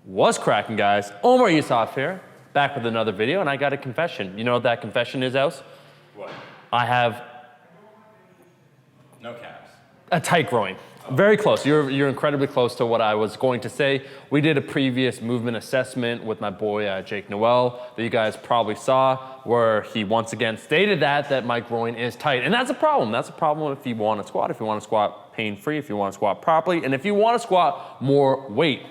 What's cracking, guys? MOMMA'S here, back with another video, and I got a confession. You know what that confession is, Els? What? I have No calves. a tight groin. Very close. You're incredibly close to what I was going to say. We did a previous movement assessment with my boy Jake Noel that you guys probably saw, where he once again stated that my groin is tight, and that's a problem. That's a problem if you want to squat, if you want to squat pain-free, if you want to squat properly, and if you want to squat more weight.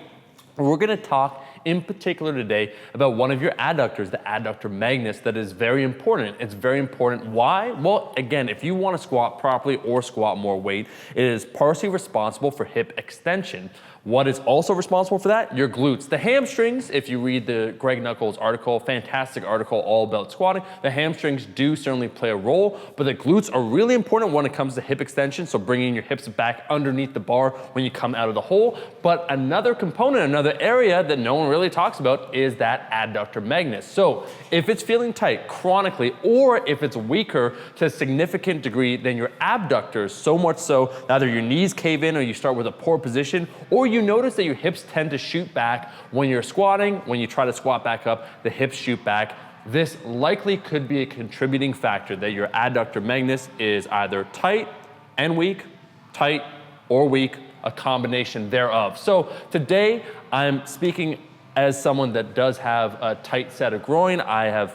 We're going to talk in particular today about one of your adductors, the adductor magnus, that is very important. It's very important. Why? Well, again, if you want to squat properly or squat more weight, it is partially responsible for hip extension. What is also responsible for that? Your glutes. The hamstrings, if you read the Greg Nuckols article, fantastic article all about squatting, the hamstrings do certainly play a role, but the glutes are really important when it comes to hip extension, so bringing your hips back underneath the bar when you come out of the hole. But another component, another area that no one really talks about is that adductor magnus. So if it's feeling tight chronically, or if it's weaker to a significant degree than your abductors, so much so either your knees cave in or you start with a poor position, or you notice that your hips tend to shoot back when you're squatting. When you try to squat back up, the hips shoot back. This likely could be a contributing factor that your adductor magnus is either tight and weak, tight or weak, a combination thereof. So today I'm speaking as someone that does have a tight set of groin. I have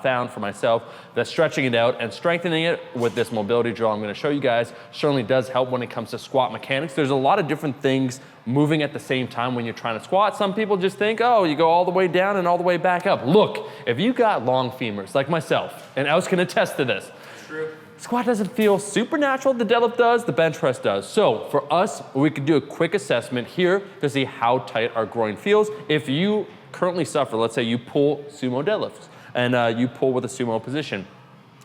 found for myself that stretching it out and strengthening it with this mobility drill I'm gonna show you guys certainly does help when it comes to squat mechanics. There's a lot of different things moving at the same time when you're trying to squat. Some people just think, oh, you go all the way down and all the way back up. Look, if you got long femurs like myself, and Els can attest to this, True. squat doesn't feel super natural. The deadlift does, the bench press does. So for us, we could do a quick assessment here to see how tight our groin feels. If you currently suffer, let's say you pull sumo deadlifts and you pull with a sumo position,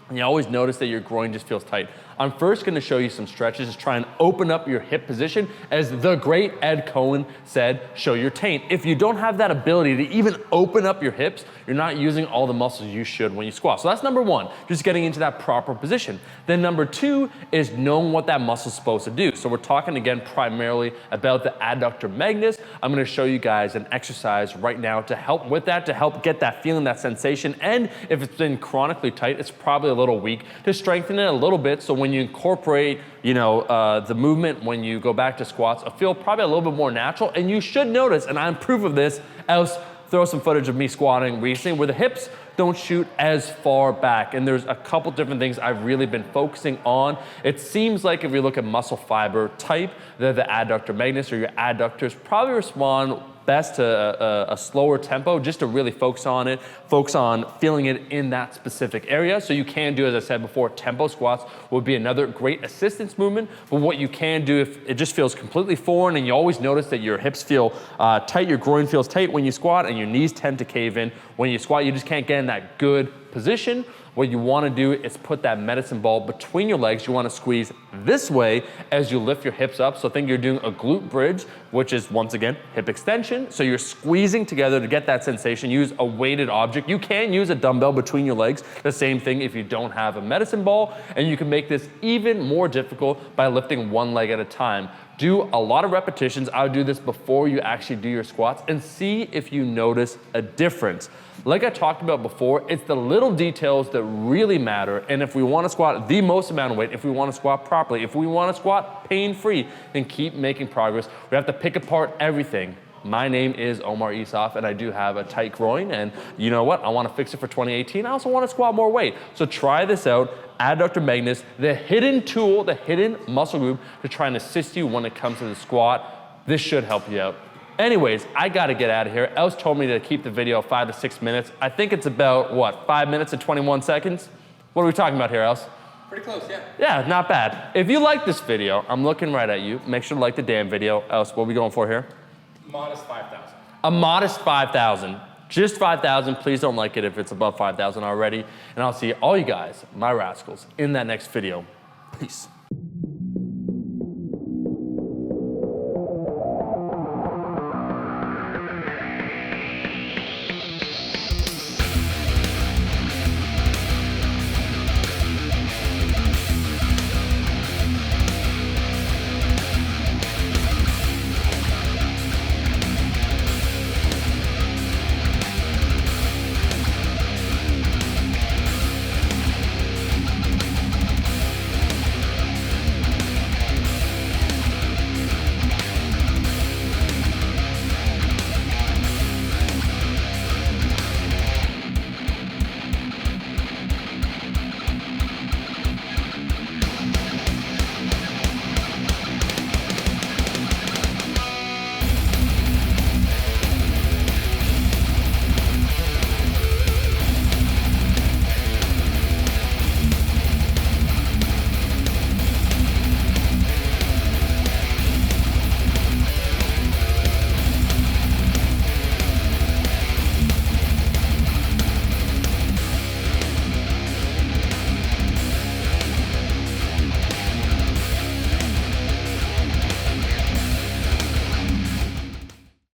and you always notice that your groin just feels tight. I'm first gonna show you some stretches to try and open up your hip position. As the great Ed Cohen said, show your taint. If you don't have that ability to even open up your hips, you're not using all the muscles you should when you squat. So that's number one, just getting into that proper position. Then number two is knowing what that muscle's supposed to do. So we're talking again primarily about the adductor magnus. I'm gonna show you guys an exercise right now to help with that, to help get that feeling, that sensation. And if it's been chronically tight, it's probably a little weak, to strengthen it a little bit so when you incorporate, the movement when you go back to squats, I feel probably a little bit more natural. And you should notice, and I'm proof of this, else throw some footage of me squatting recently where the hips don't shoot as far back. And there's a couple different things I've really been focusing on. It seems like if you look at muscle fiber type, the adductor magnus or your adductors probably respond best to a slower tempo, just to really focus on it, focus on feeling it in that specific area. So you can do, as I said before, tempo squats would be another great assistance movement. But what you can do if it just feels completely foreign and you always notice that your hips feel tight, your groin feels tight when you squat and your knees tend to cave in. When you squat, you just can't get in that good position. What you want to do is put that medicine ball between your legs. You want to squeeze this way as you lift your hips up. So think you're doing a glute bridge, which is once again hip extension. So you're squeezing together to get that sensation. Use a weighted object. You can use a dumbbell between your legs. The same thing if you don't have a medicine ball. And you can make this even more difficult by lifting one leg at a time. Do a lot of repetitions. I would do this before you actually do your squats and see if you notice a difference. Like I talked about before, it's the little details that really matter. And if we want to squat the most amount of weight, if we want to squat properly, if we want to squat pain-free and keep making progress, we have to pick apart everything. My name is MOMMA'S, and I do have a tight groin, and you know what? I want to fix it for 2018. I also want to squat more weight. So try this out. Adductor magnus, the hidden tool, the hidden muscle group to try and assist you when it comes to the squat. This should help you out. Anyways, I gotta get out of here. Els told me to keep the video 5 to 6 minutes. I think it's about, what, 5 minutes and 21 seconds? What are we talking about here, Els? Pretty close, yeah. Yeah, not bad. If you like this video, I'm looking right at you. Make sure to like the damn video. Els, what are we going for here? Modest 5,000. A modest 5,000. Just 5,000. Please don't like it if it's above 5,000 already. And I'll see all you guys, my rascals, in that next video. Peace.